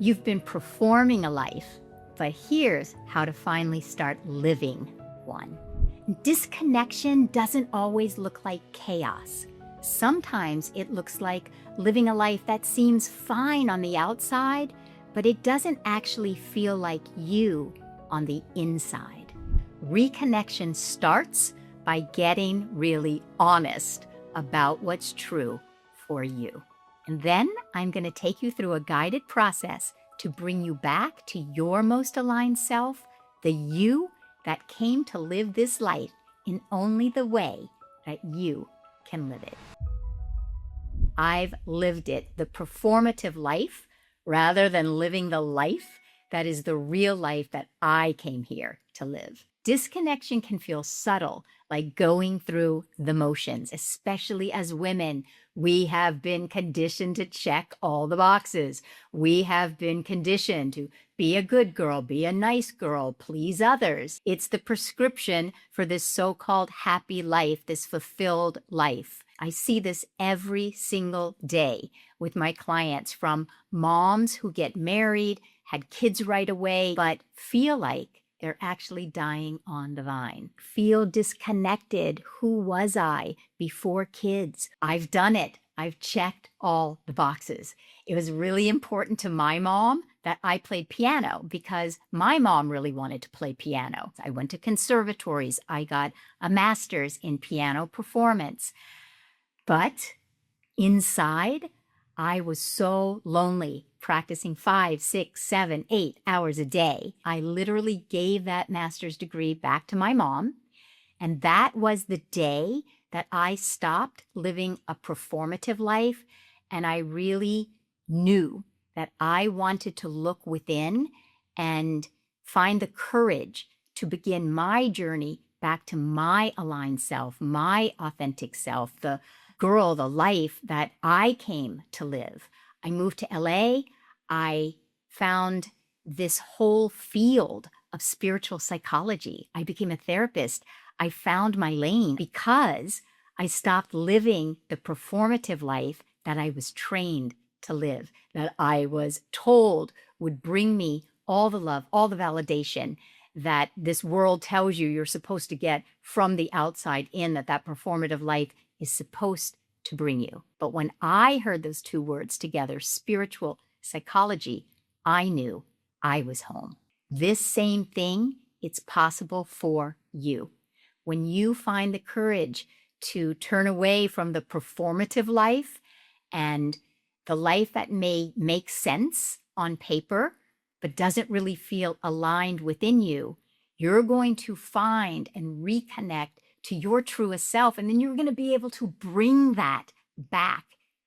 You've been performing a life, but here's how to finally start living one. Disconnection doesn't always look like chaos. Sometimes it looks like living a life that seems fine on the outside, but it doesn't actually feel like you on the inside. Reconnection starts by getting really honest about what's true for you. And then I'm going to take you through a guided process to bring you back to your most aligned self, the you that came to live this life in only the way that you can live it. I've lived it, the performative life, rather than living the life that is the real life that I came here to live. Disconnection can feel subtle, like going through the motions, especially as women. We have been conditioned to check all the boxes. We have been conditioned to be a good girl, be a nice girl, please others. It's the prescription for this so-called happy life, this fulfilled life. I see this every single day with my clients, from moms who get married, had kids right away, but feel like they're actually dying on the vine. Feel disconnected. Who was I before kids? I've done it. I've checked all the boxes. It was really important to my mom that I played piano because my mom really wanted to play piano. I went to conservatories. I got a master's in piano performance. But inside, I was so lonely, practicing 5, 6, 7, 8 hours a day. I literally gave that master's degree back to my mom. And that was the day that I stopped living a performative life. And I really knew that I wanted to look within and find the courage to begin my journey back to my aligned self, my authentic self, the girl, the life that I came to live. I moved to LA. I found this whole field of spiritual psychology. I became a therapist. I found my lane because I stopped living the performative life that I was trained to live, that I was told would bring me all the love, all the validation that this world tells you you're supposed to get from the outside in, that performative life is supposed to bring you. But when I heard those two words together, spiritual psychology, I knew I was home. This same thing, it's possible for you. When you find the courage to turn away from the performative life and the life that may make sense on paper, but doesn't really feel aligned within you, you're going to find and reconnect to your truest self. And then you're going to be able to bring that back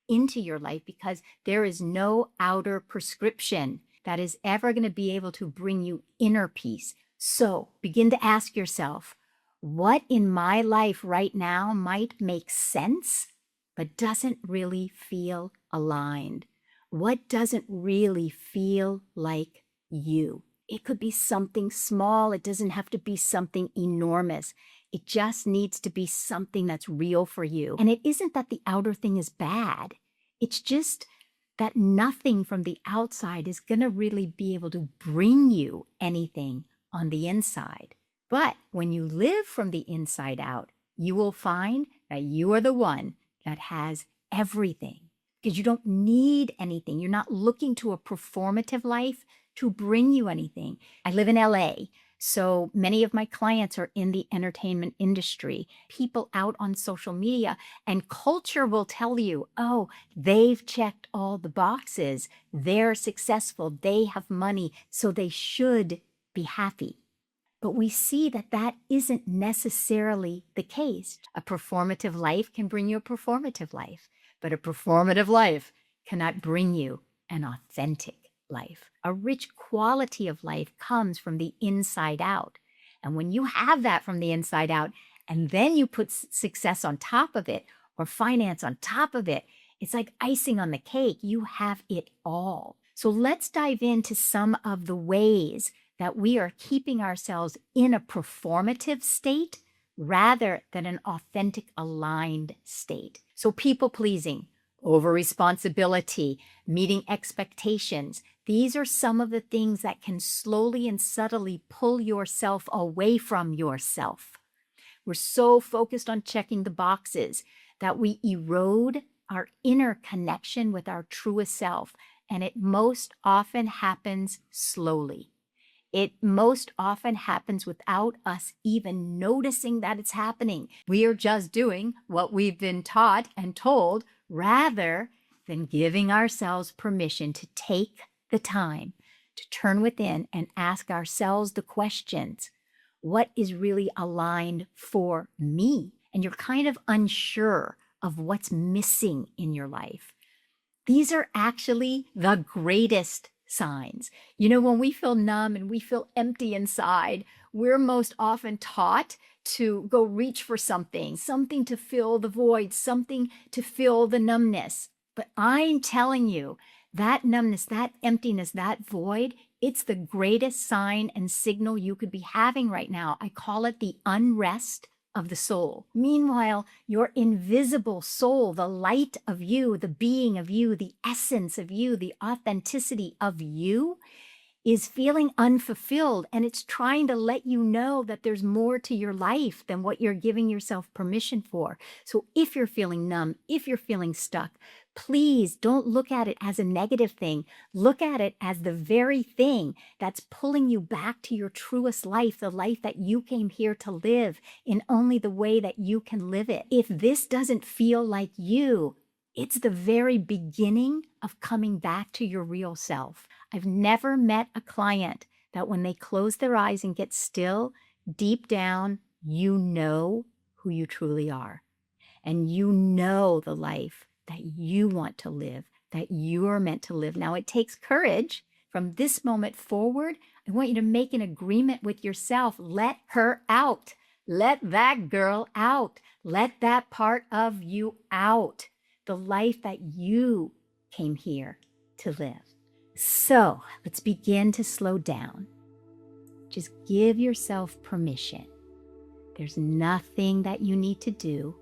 into your life because there is no outer prescription that is ever going to be able to bring you inner peace. So begin to ask yourself, what in my life right now might make sense, but doesn't really feel aligned? What doesn't really feel like you? It could be something small. It doesn't have to be something enormous. It just needs to be something that's real for you. And it isn't that the outer thing is bad. It's just that nothing from the outside is going to really be able to bring you anything on the inside. But when you live from the inside out, you will find that you are the one that has everything because you don't need anything. You're not looking to a performative life to bring you anything. I live in LA, so many of my clients are in the entertainment industry, people out on social media, and culture will tell you, oh, they've checked all the boxes. They're successful. They have money, so they should be happy. But we see that that isn't necessarily the case. A performative life can bring you a performative life, but a performative life cannot bring you an authentic life. A rich quality of life comes from the inside out. And when you have that from the inside out, and then you put success on top of it or finance on top of it, it's like icing on the cake. You have it all. So let's dive into some of the ways that we are keeping ourselves in a performative state rather than an authentic, aligned state. So people pleasing, over responsibility, meeting expectations, These are some of the things that can slowly and subtly pull yourself away from yourself. We're so focused on checking the boxes that we erode our inner connection with our truest self, and it most often happens slowly. It most often happens without us even noticing that it's happening. We are just doing what we've been taught and told rather than giving ourselves permission to take the time to turn within and ask ourselves the questions. What is really aligned for me? And you're kind of unsure of what's missing in your life. These are actually the greatest signs. You know, when we feel numb and we feel empty inside, we're most often taught to go reach for something to fill the void, something to fill the numbness. But I'm telling you, that numbness, that emptiness, that void, it's the greatest sign and signal you could be having right now. I call it the unrest of the soul. Meanwhile, your invisible soul, the light of you, the being of you, the essence of you, the authenticity of you, is feeling unfulfilled, and it's trying to let you know that there's more to your life than what you're giving yourself permission for. So if you're feeling numb, if you're feeling stuck, please don't look at it as a negative thing. Look at it as the very thing that's pulling you back to your truest life, the life that you came here to live in only the way that you can live it. If this doesn't feel like you, it's the very beginning of coming back to your real self. I've never met a client that when they close their eyes and get still, deep down, you know who you truly are. And you know the life that you want to live, that you are meant to live. Now, it takes courage. From this moment forward, I want you to make an agreement with yourself. Let her out. Let that girl out. Let that part of you out. The life that you came here to live. So let's begin to slow down. Just give yourself permission. There's nothing that you need to do.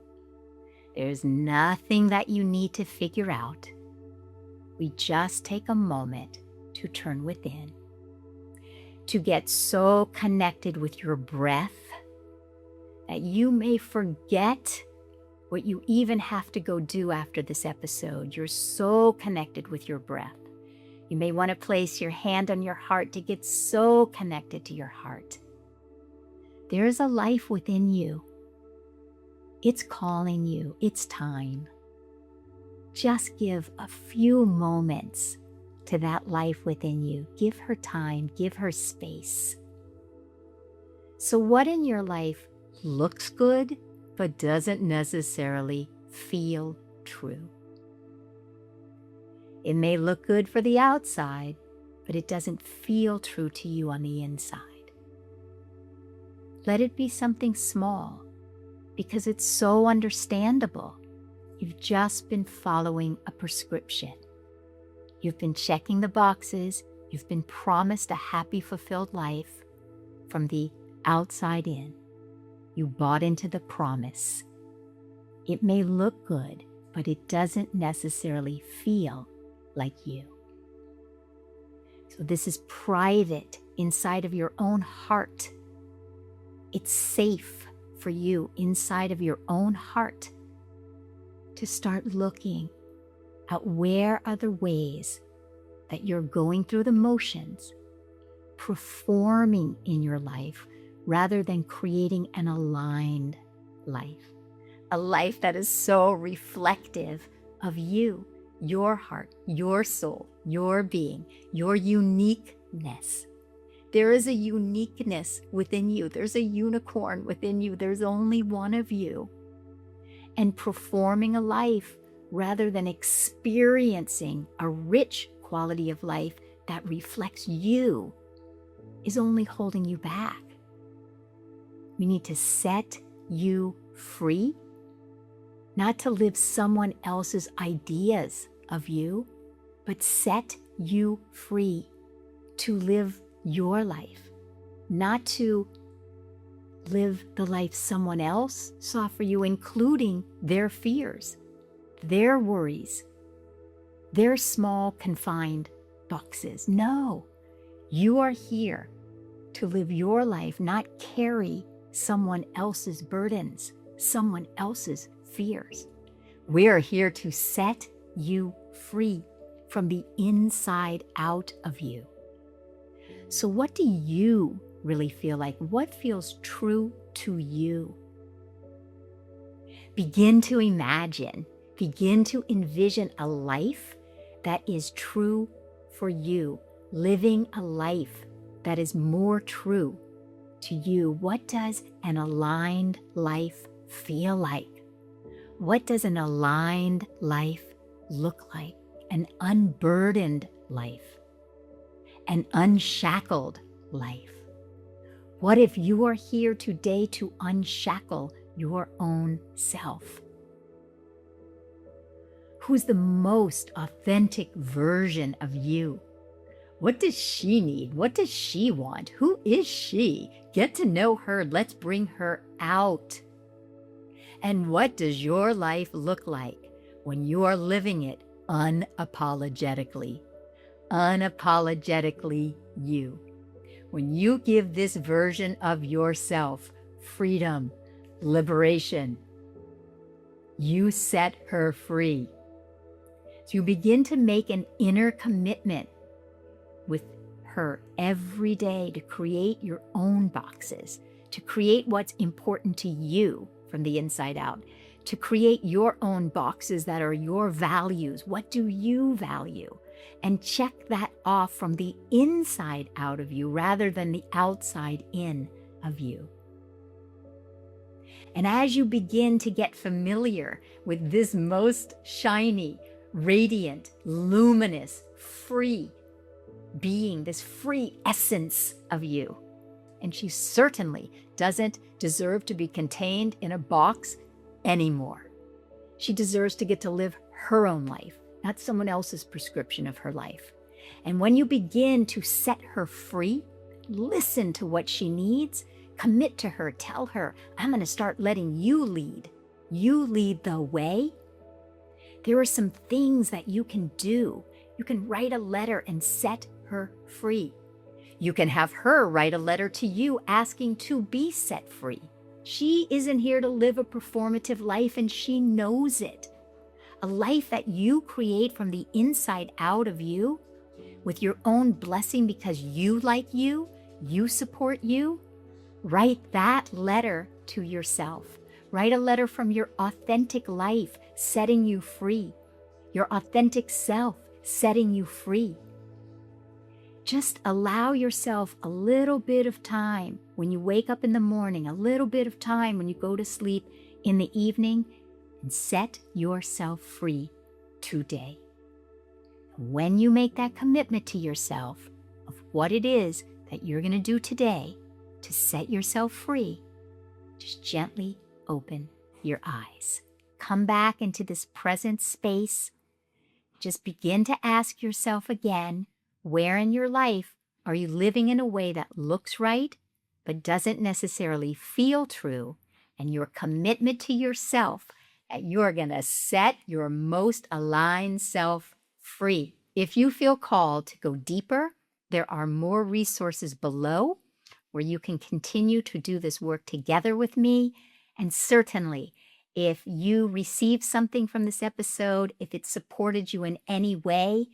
There's nothing that you need to figure out. We just take a moment to turn within, to get so connected with your breath that you may forget what you even have to go do after this episode. You're so connected with your breath. You may want to place your hand on your heart to get so connected to your heart. There is a life within you. It's calling you. It's time. Just give a few moments to that life within you. Give her time. Give her space. So what in your life looks good but doesn't necessarily feel true? It may look good for the outside, but it doesn't feel true to you on the inside. Let it be something small, because it's so understandable. You've just been following a prescription. You've been checking the boxes. You've been promised a happy, fulfilled life from the outside in. You bought into the promise. It may look good, but it doesn't necessarily feel like you. So this is private inside of your own heart. It's safe for you inside of your own heart to start looking at where are the ways that you're going through the motions, performing in your life rather than creating an aligned life. A life that is so reflective of you, your heart, your soul, your being, your uniqueness. There is a uniqueness within you. There's a unicorn within you. There's only one of you. And performing a life rather than experiencing a rich quality of life that reflects you is only holding you back. We need to set you free, not to live someone else's ideas of you, but set you free to live your life, not to live the life someone else saw for you, including their fears, their worries, their small, confined boxes. No, you are here to live your life, not carry someone else's burdens, someone else's fears. We are here to set you free from the inside out of you. So what do you really feel like? What feels true to you? Begin to imagine, begin to envision a life that is true for you, living a life that is more true to you. What does an aligned life feel like? What does an aligned life look like? An unburdened life, an unshackled life. What if you are here today to unshackle your own self? Who's the most authentic version of you? What does she need? What does she want? Who is she? Get to know her. Let's bring her out. And what does your life look like when you are living it unapologetically? Unapologetically you. When you give this version of yourself freedom, liberation, you set her free. So you begin to make an inner commitment with her every day to create your own boxes, to create what's important to you from the inside out, to create your own boxes that are your values. What do you value? And check that off from the inside out of you rather than the outside in of you. And as you begin to get familiar with this most shiny, radiant, luminous, free being, this free essence of you, and she certainly doesn't deserve to be contained in a box anymore. She deserves to get to live her own life, not someone else's prescription of her life. And when you begin to set her free, listen to what she needs, commit to her, tell her, I'm going to start letting you lead. You lead the way. There are some things that you can do. You can write a letter and set her free. You can have her write a letter to you asking to be set free. She isn't here to live a performative life, and she knows it. A life that you create from the inside out of you with your own blessing because you like you support you. Write that letter to yourself. Write a letter from your authentic life, setting you free. Your authentic self, setting you free. Just allow yourself a little bit of time when you wake up in the morning, a little bit of time when you go to sleep in the evening, and set yourself free today. When you make that commitment to yourself of what it is that you're going to do today to set yourself free, just gently open your eyes. Come back into this present space. Just begin to ask yourself again, where in your life are you living in a way that looks right, but doesn't necessarily feel true? And your commitment to yourself that you're going to set your most aligned self free. If you feel called to go deeper, there are more resources below where you can continue to do this work together with me. And certainly, if you receive something from this episode, if it supported you in any way,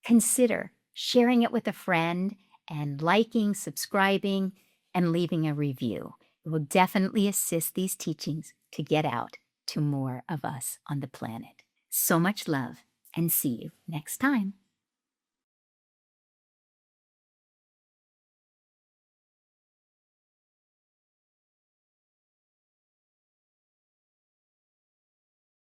consider sharing it with a friend and liking, subscribing, and leaving a review. It will definitely assist these teachings to get out to more of us on the planet. So much love, and see you next time.